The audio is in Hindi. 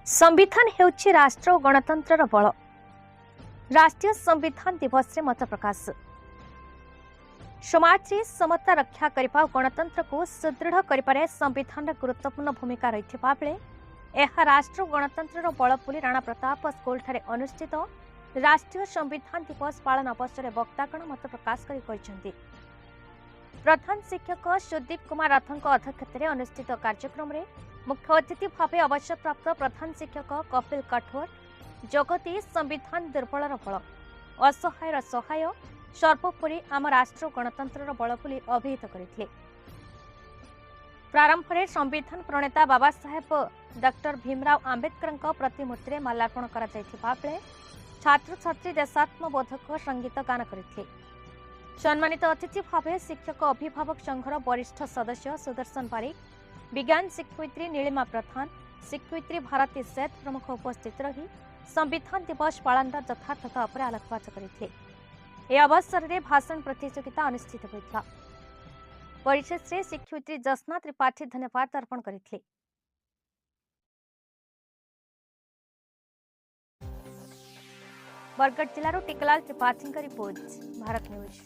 संविधान हेउछि राष्ट्र और गणतंत्र बल। राष्ट्रीय संविधान दिवस रे मत प्रकाश। समाज रे समता रक्षा करिपा गणतंत्र को सुदृढ़ करिपारे संविधान गुरुत्वपूर्ण भूमिका रहिथिबा बेले एहा राष्ट्र गणतंत्र बल बोली राणा प्रताप स्कूल ठारे अनुष्ठित राष्ट्रीय संविधान दिवस पालन अवसर में वक्तागण मत प्रकाश करि कहिसेंति। प्रधान शिक्षक सुदीप कुमार राठौर अध्यक्षतार अनुष्ठित कार्यक्रम में मुख्य अतिथि भाव अवसरप्राप्त प्रधान शिक्षक कपिल कठोर जगती संविधान दुर्बलर बल, असहायर सहाय, सर्वोपरि आम राष्ट्र गणतंत्र बल बोली अभिहित करथिले। प्रारंभ में संविधान प्रणेता बाबा साहेब डॉक्टर भीमराव आंबेडकर प्रतिमूर्ति में माल्यार्पण करा जायथिबा बेले छात्र छात्री देशात्मबोधक संगीत गान करथिले। सम्मानित अतिथि भाव शिक्षक अभिभावक संघर वरिष्ठ सदस्य सुदर्शन पारिक, विज्ञान शिक्षयित्री नीलिमा प्रधान, शिक्षयित्री भारती सेठ प्रमुख उपस्थित रही संविधान दिवस पालन यथार्थता उपर आलोकपात करथिले। ए अवसर में भाषण प्रतियोगिता अनुष्ठित होइतला। परिशेष रे शिक्षयित्री जस्ना त्रिपाठी धन्यवाद अर्पण करथिले। बरगढ़ जिलार टिकलाल त्रिपाठी रिपोर्ट, भारत न्यूज।